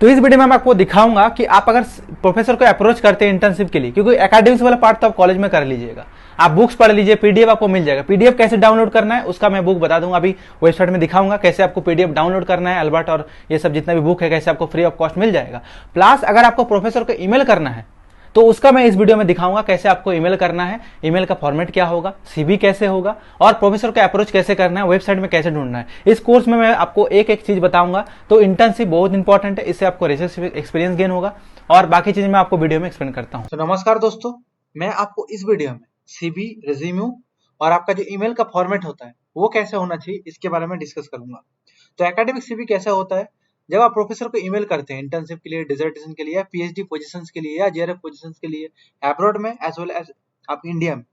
तो इस वीडियो में मैं आपको दिखाऊंगा कि आप अगर प्रोफेसर को अप्रोच करते हैं इंटर्नशिप के लिए, क्योंकि एकेडमिक्स वाला पार्ट तो आप कॉलेज में कर लीजिएगा, आप बुक्स पढ़ लीजिए, पीडीएफ आपको मिल जाएगा। पीडीएफ कैसे डाउनलोड करना है उसका मैं बुक बता दूंगा, अभी वेबसाइट में दिखाऊंगा कैसे आपको पीडीएफ डाउनलोड करना है, अल्बर्ट और ये सब जितना भी बुक है कैसे आपको फ्री ऑफ कॉस्ट मिल जाएगा। प्लस अगर आपको प्रोफेसर को ईमेल करना है तो उसका मैं इस वीडियो में दिखाऊंगा कैसे आपको ईमेल करना है, ईमेल का फॉर्मेट क्या होगा, सीवी कैसे होगा और प्रोफेसर को अप्रोच कैसे करना है, वेबसाइट में कैसे ढूंढना है। इस कोर्स में मैं आपको एक एक चीज बताऊंगा। तो इंटर्नशिप बहुत इंपॉर्टेंट है, इससे आपको रिसर्च एक्सपीरियंस गेन होगा और बाकी चीज मैं आपको वीडियो में एक्सप्लेन करता हूँ। तो नमस्कार दोस्तों, मैं आपको इस वीडियो में सीवी, रिज्यूमे और आपका जो ईमेल का फॉर्मेट होता है वो कैसे होना चाहिए इसके बारे में डिस्कस करूंगा। तो एकेडमिक सीवी कैसे होता है? जब आप प्रोफेसर को ईमेल करते हैं इंटर्नशिप के लिए, डिसर्टेशन के लिए, या पीएचडी पोजीशंस के लिए या जेआरएफ पोजीशंस के लिए, अब्रॉड में एज वेल एज आप इंडिया में,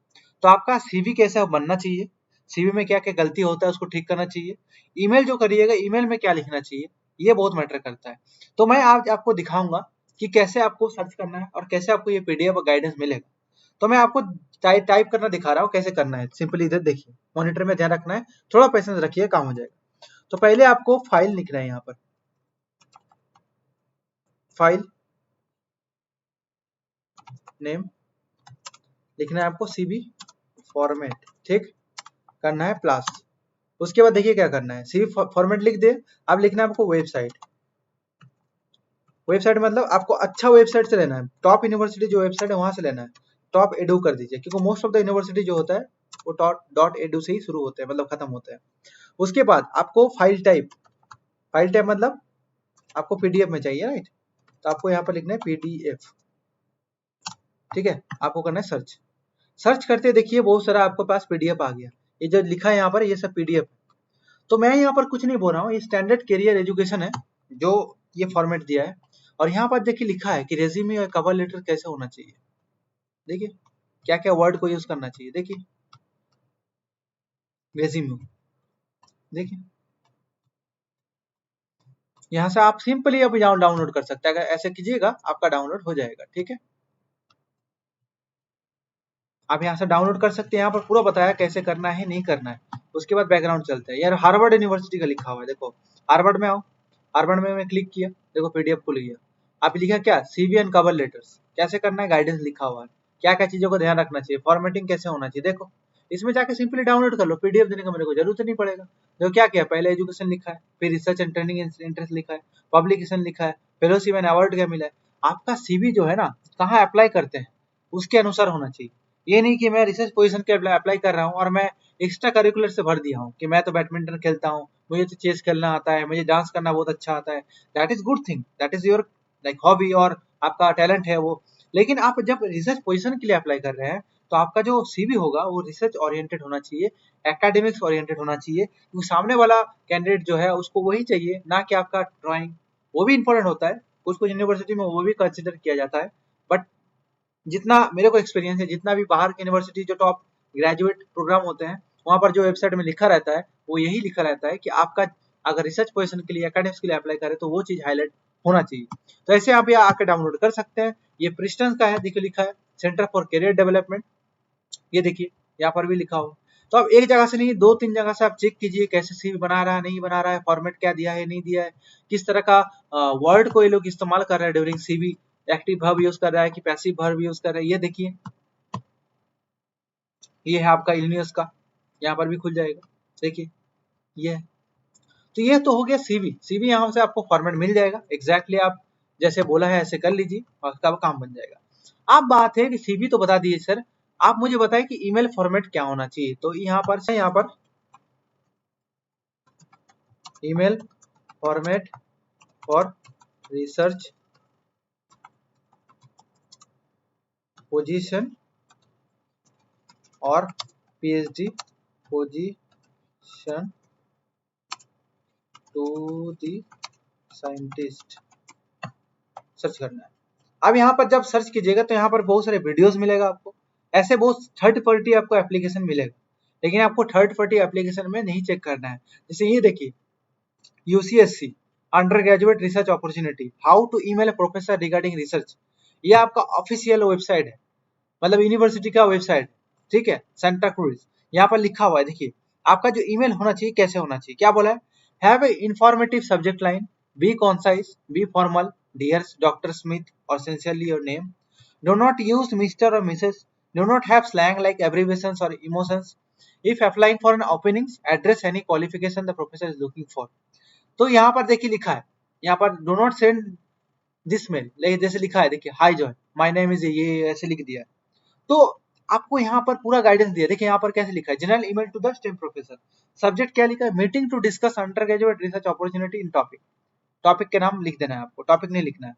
तो आपका सीवी कैसा बनना चाहिए, सीवी में क्या क्या गलती होता है उसको ठीक करना चाहिए, ईमेल जो करिएगा ईमेल में क्या लिखना चाहिए, ये बहुत मैटर करता है। तो मैं आज आपको दिखाऊंगा कि कैसे आपको सर्च करना है और कैसे आपको ये पीडीएफ और गाइडेंस मिलेगा। तो मैं आपको टाइप करना दिखा रहा हूँ कैसे करना है। सिंपली इधर देखिए, मॉनिटर में ध्यान रखना है, थोड़ा पेशेंस रखिए, काम हो जाएगा। तो पहले आपको फाइल लिखना है, यहाँ पर फाइल नेम लिखना है आपको, सीवी फॉर्मेट, ठीक करना है प्लस। उसके बाद देखिए क्या करना है, सीवी फॉर्मेट लिख दे। अब लिखना है आपको वेबसाइट। वेबसाइट मतलब आपको अच्छा वेबसाइट से लेना है, टॉप यूनिवर्सिटी जो वेबसाइट है वहां से लेना है। टॉप एडू कर दीजिए, क्योंकि मोस्ट ऑफ द यूनिवर्सिटी जो होता है वो डॉट एडू से ही शुरू होते हैं, मतलब खत्म होते हैं। उसके बाद आपको फाइल टाइप मतलब आपको पीडीएफ में चाहिए, राइट? तो आपको यहाँ पर लिखना है पीडीएफ, ठीक है। आपको करना है सर्च। सर्च करते देखिए बहुत सारा आपके पास पीडीएफ आ गया। ये जो लिखा है यहाँ पर ये सब पीडीएफ। तो मैं यहाँ पर कुछ नहीं बोल रहा हूँ, ये स्टैंडर्ड कैरियर एजुकेशन है जो ये फॉर्मेट दिया है। और यहाँ पर देखिए लिखा है कि रेज्यूमे और कवर लेटर कैसे होना चाहिए। देखिए क्या क्या वर्ड को यूज करना चाहिए। देखिए रेज्यूमे, देखिए यहाँ से आप सिंपली अभी डाउनलोड कर सकते हैं। अगर ऐसे कीजिएगा आपका डाउनलोड हो जाएगा, ठीक है। आप यहाँ से डाउनलोड कर सकते हैं, यहाँ पर पूरा बताया कैसे करना है नहीं करना है। उसके बाद बैकग्राउंड चलते हैं। यार हार्वर्ड यूनिवर्सिटी का लिखा हुआ है, देखो हार्वर्ड में आओ। हार्वर्ड में मैं क्लिक किया, देखो पीडीएफ खुल गया। आप लिखा क्या, सीवी एंड कवर लेटर्स कैसे करना है, गाइडेंस लिखा हुआ है, क्या क्या चीजों को ध्यान रखना चाहिए, फॉर्मेटिंग कैसे होना चाहिए। देखो इसमें जाके सिंपली डाउनलोड कर लो, पीडीएफ देने का मेरे को जरूरत नहीं पड़ेगा। देखो क्या किया, पहले एजुकेशन लिखा है, फिर रिसर्च एंड ट्रेनिंग इंटरेस्ट लिखा है, पब्लिकेशन लिखा है, फेलोशिप एंड अवार्ड क्या मिला है। आपका सीवी जो है ना, कहाँ अप्लाई करते हैं उसके अनुसार होना चाहिए। ये नहीं कि मैं रिसर्च पोजीशन के अप्लाई कर रहा हूँ और मैं एक्स्ट्रा करिकुलर से भर दिया हूँ कि मैं तो बैडमिंटन खेलता हूँ, मुझे तो चेस खेलना आता है, मुझे डांस करना बहुत अच्छा आता है। That is good thing, that is your like hobby और आपका टैलेंट है वो। लेकिन आप जब रिसर्च पोजीशन के लिए अप्लाई कर रहे हैं तो आपका जो सीवी होगा वो रिसर्च ओरिएंटेड होना चाहिए, एकेडमिक्स ओरिएंटेड होना चाहिए, क्योंकि सामने वाला कैंडिडेट जो है उसको वही चाहिए, ना कि आपका ड्राइंग। वो भी इंपॉर्टेंट होता है, कुछ कुछ यूनिवर्सिटी में वो भी कंसिडर किया जाता है। बट जितना मेरे को एक्सपीरियंस है, जितना भी बाहर की यूनिवर्सिटी जो टॉप ग्रेजुएट प्रोग्राम होते हैं वहां पर जो वेबसाइट में लिखा रहता है वो यही लिखा रहता है कि आपका अगर रिसर्च पोजीशन के लिए, एकेडमिक्स के लिए अप्लाई करें तो वो चीज हाईलाइट होना चाहिए। तो ऐसे आप यहाँ आके डाउनलोड कर सकते हैं। ये प्रिस्टन का है, देखिए लिखा है सेंटर फॉर करियर डेवलपमेंट, ये देखिए यहाँ पर भी लिखा हो। तो अब एक जगह से नहीं, दो तीन जगह से आप चेक कीजिए कैसे सीवी बना रहा है नहीं बना रहा है, फॉर्मेट क्या दिया है नहीं दिया है, किस तरह का वर्ड को ये लोग इस्तेमाल कर रहे हैं during CV, active verb use कर रहा है कि पैसिव वर्ब यूज कर रहा है। ये देखिए ये है आपका इलिनियस का, यहाँ पर भी खुल जाएगा, देखिए ये है। तो ये तो हो गया सीवी। सीवी यहाँ से आपको फॉर्मेट मिल जाएगा, एग्जैक्टली आप जैसे बोला है ऐसे कर लीजिए और आपका काम बन जाएगा। अब बात है कि सीवी तो बता दिए सर, आप मुझे बताएं कि ईमेल फॉर्मेट क्या होना चाहिए। तो यहाँ पर email format for research position और PhD position to the scientist search करना है। अब यहाँ पर जब सर्च कीजिएगा तो यहाँ पर बहुत सारे वीडियोस मिलेगा आपको, ऐसे बहुत थर्ड पार्टी आपको एप्लीकेशन मिलेगा, लेकिन आपको थर्ड पार्टी एप्लीकेशन में नहीं चेक करना है। जैसे ये देखिए UCSC undergraduate research opportunity, how to email a professor regarding research, ये आपका ऑफिशियल वेबसाइट है, मतलब यूनिवर्सिटी का वेबसाइट, ठीक है, सेंटा क्रूज। यहाँ पर लिखा हुआ है, देखिए आपका जो ईमेल होना चाहिए कैसे होना चाहिए, क्या बोला है, have a informative subject line, Be concise, be formal, dear Dr. Smith, or sincerely your name. Do not use Mr. or Mrs. Do not have slang like abbreviations or emotions. If applying for an openings, address any qualification the professor is looking for. तो यहाँ पर देखिए लिखा है, यहाँ पर do not send this mail, जैसे लिखा है देखिए, hi Joy my name is, ये ऐसे लिख दिया है। तो आपको यहाँ पर पूरा गाइडेंस दिया, देखिए यहाँ पर कैसे लिखा है, general email to the STEM professor. Subject क्या लिखा है, meeting to discuss undergraduate research opportunity in topic. Topic के नाम लिख देना है आपको, टॉपिक नहीं लिखना है।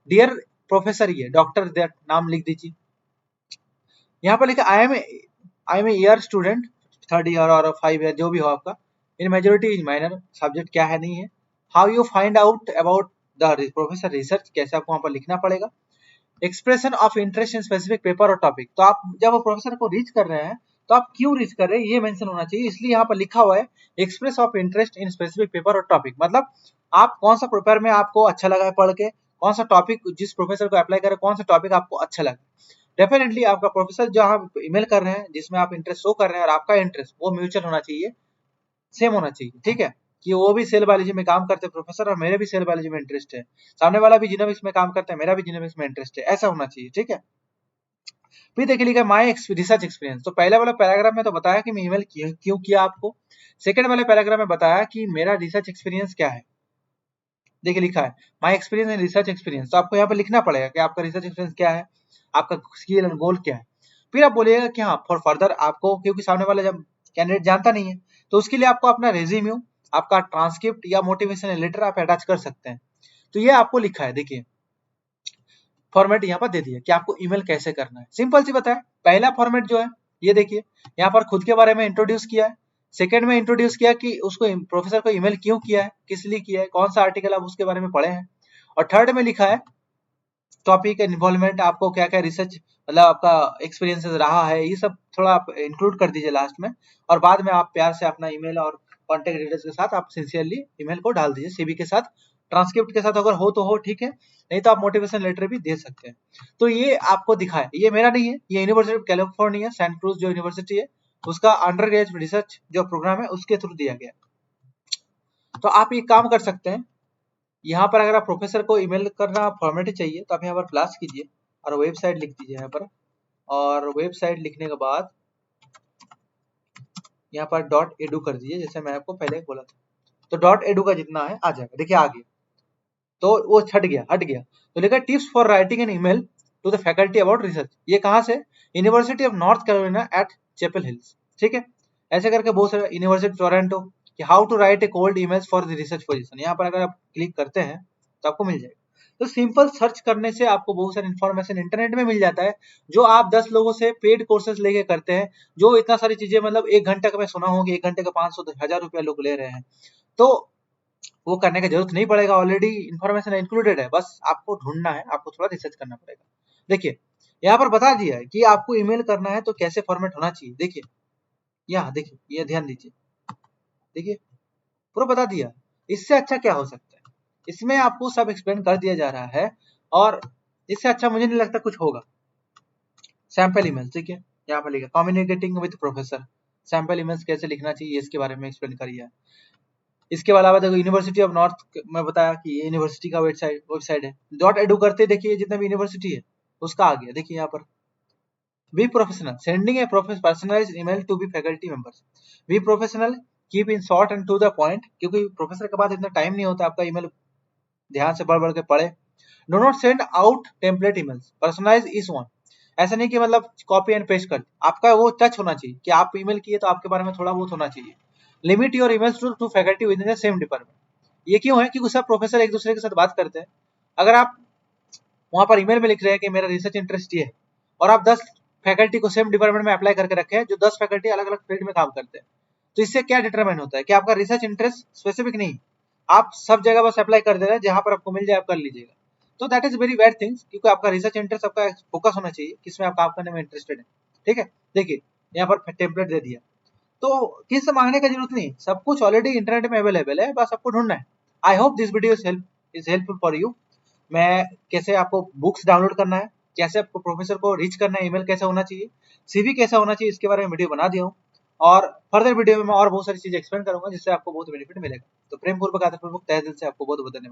डियर प्रोफेसर, ये डॉक्टर दैट नाम लिख दीजिए। यहाँ पर लिखा I am year student, 3rd year और 5 ईयर जो भी हो आपका, in majority is minor, subject क्या है नहीं है। How you find out about the professor research, कैसे आपको वहां पर लिखना पड़ेगा। Expression of interest in specific paper और टॉपिक, तो आप जब प्रोफेसर को रीच कर रहे हैं तो आप क्यों रीच कर रहे हैं ये मेंशन होना चाहिए, इसलिए यहाँ पर लिखा हुआ है express of interest in specific paper और टॉपिक, मतलब आप कौन सा पेपर में आपको अच्छा लगा है पढ़ के, कौन सा टॉपिक जिस प्रोफेसर को अप्लाई करें, कौन सा टॉपिक आपको अच्छा लगा। डेफिनेटली आपका प्रोफेसर जो आप ईमेल कर रहे हैं जिसमें आप इंटरेस्ट शो कर रहे हैं और आपका इंटरेस्ट वो म्यूचुअल होना चाहिए, सेम होना चाहिए, ठीक है, कि वो भी सेल बायोलॉजी में काम करते हैं प्रोफेसर और मेरे भी सेल बायोलॉजी में इंटरेस्ट है, सामने वाला भी जीनोमिक्स में काम करता है, मेरा भी जीनोमिक्स में इंटरेस्ट है, ऐसा होना चाहिए, ठीक है। फिर देखिए लिखा माय रिसर्च एक्सपीरियंस, तो पहले वाला पैराग्राफ में तो बताया कि मैं ईमेल क्यों किया आपको, सेकंड वाले पैराग्राफ में बताया कि मेरा रिसर्च एक्सपीरियंस क्या है। देखिए लिखा है my experience and research experience, तो आपको यहाँ पर लिखना पड़ेगा कि आपका रिसर्च एक्सपीरियंस क्या है, आपका स्किल एंड गोल क्या है। फिर आप बोलिएगा कि हाँ फॉर फर्दर आपको, क्योंकि सामने वाला जब कैंडिडेट जानता नहीं है तो उसके लिए आपको अपना रेज्यूमे, आपका ट्रांसक्रिप्ट या मोटिवेशनल लेटर आप अटैच कर सकते हैं। तो ये आपको लिखा है, देखिए फॉर्मेट यहाँ पर दे दिया कि आपको ईमेल कैसे करना है, सिंपल सी बताया। पहला फॉर्मेट जो है ये देखिए, यहाँ पर खुद के बारे में इंट्रोड्यूस किया है, सेकंड में इंट्रोड्यूस किया कि उसको प्रोफेसर को ईमेल क्यों किया है, किस लिए किया है, कौन सा आर्टिकल आप उसके बारे में पढ़े हैं, और थर्ड में लिखा है टॉपिक इन्वॉल्वमेंट, आपको क्या क्या रिसर्च मतलब आपका एक्सपीरियंसेस रहा है, ये सब थोड़ा आप इंक्लूड कर दीजिए लास्ट में, और बाद में आप प्यार से अपना ईमेल और कॉन्टेक्ट डिटेल्स के साथ आप सिंसियरली ईमेल को डाल दीजिए, सीवी के साथ, ट्रांसक्रिप्ट के साथ अगर हो तो हो, ठीक है, नहीं तो आप मोटिवेशन लेटर भी दे सकते हैं। तो ये आपको दिखाए, ये मेरा नहीं है, ये university of California Santa cruise जो यूनिवर्सिटी है उसका अंडर ग्रेजुएट रिसर्च जो प्रोग्राम है उसके थ्रू दिया गया। तो आप ये काम कर सकते हैं, यहाँ पर अगर आप प्रोफेसर को ईमेल करना फॉर्मेट चाहिए तो आप यहाँ पर प्लस कीजिए और वेबसाइट लिख दीजिए यहाँ पर, और वेबसाइट लिखने के बाद यहाँ पर .edu कर दीजिए, जैसे मैं आपको पहले बोला था। तो .edu का जितना है आ जाएगा, देखिए आ गया, तो वो हट गया। तो लिखा tips for writing an email to the faculty about research, ये कहाँ से, university of North Carolina at Chapel Hills, ठीक है। ऐसे करके बहुत सारे यूनिवर्सिटी टोरंटो कि how to write a cold emails for the research position, यहाँ पर अगर आप क्लिक करते हैं तो आपको मिल जाएगा। तो सिंपल सर्च करने से आपको बहुत सारी इन्फॉर्मेशन इंटरनेट में मिल जाता है, जो आप 10 लोगों से पेड कोर्सेज लेके करते हैं, जो इतना सारी चीजें मतलब 1 घंटे का मैं सुना हूँ कि 1 घंटे का 500-1000 रुपया लोग ले रहे हैं, तो वो करने की जरूरत नहीं पड़ेगा, ऑलरेडी इन्फॉर्मेशन इंक्लूडेड है, बस आपको ढूंढना है, आपको थोड़ा रिसर्च करना पड़ेगा। देखिए यहाँ पर बता दिया है कि आपको ईमेल करना है तो कैसे फॉर्मेट होना चाहिए, देखिए यहाँ देखिए, ये ध्यान दीजिए, देखिए पूरा बता दिया, इससे अच्छा क्या हो सकता है, इसमें आपको सब एक्सप्लेन कर दिया जा रहा है, और इससे अच्छा मुझे नहीं लगता कुछ होगा। सैंपल ईमेल, ठीक है, यहाँ पर लिखा communicating with professor, sample emails कैसे लिखना चाहिए इसके बारे में एक्सप्लेन करिए। इसके अलावा देखो यूनिवर्सिटी ऑफ नॉर्थ में बताया कि ये यूनिवर्सिटी का वेबसाइट है, .edu करते देखिए जितना भी यूनिवर्सिटी है उसका आ गया, देखिए यहाँ पर be professional, sending a personalised email to be faculty members, be professional, keep in short and to the point, क्योंकि प्रोफेसर के पास इतना टाइम नहीं होता आपका ईमेल ध्यान से बढ़ के पढ़े। Do not send out template emails, personalise is one, ऐसा नहीं कि मतलब कॉपी एंड पेस्ट कर, आपका वो टच होना चाहिए कि आप ईमेल किए तो आपके बारे में थोड़ा बहुत होना चाहिए। Limit your emails to faculty within the same department, ये क्यों है, क्योंकि सब प्रोफेसर एक दूसरे के साथ बात करते हैं। अगर आप वहां पर ईमेल में लिख रहे हैं कि मेरा रिसर्च इंटरेस्ट ये है, और आप 10 फैकल्टी को सेम डिपार्टमेंट में अप्लाई करके रखे हैं जो 10 फैकल्टी अलग अलग फील्ड में काम करते हैं, तो इससे क्या डिटरमाइन होता है कि आपका रिसर्च इंटरेस्ट स्पेसिफिक नहीं, आप सब जगह बस अप्लाई कर दे रहे हैं, जहां पर आपको मिल जाए आप कर लीजिएगा। तो that is very bad things, क्योंकि आपका रिसर्च इंटरेस्ट, आपका फोकस होना चाहिए किसमें आप काम करने में इंटरेस्टेड है, ठीक है। देखिए यहाँ पर टेम्पलेट दे दिया, तो किसी से मांगने की जरूरत नहीं, सब कुछ ऑलरेडी इंटरनेट में अवेलेबल है, बस आपको ढूंढना है। I hope this video is helpful for you. मैं कैसे आपको बुक्स डाउनलोड करना है, कैसे आपको प्रोफेसर को रीच करना है, ईमेल कैसा होना चाहिए, सीवी कैसा होना चाहिए, इसके बारे में वीडियो बना दिया हूँ, और फर्दर वीडियो में मैं और बहुत सारी चीजें एक्सप्लेन करूंगा जिससे आपको बहुत बेनिफिट मिलेगा। तो प्रेम पूर्वक आदर पूर्वक तहे दिल से आपको बहुत बहुत धन्यवाद।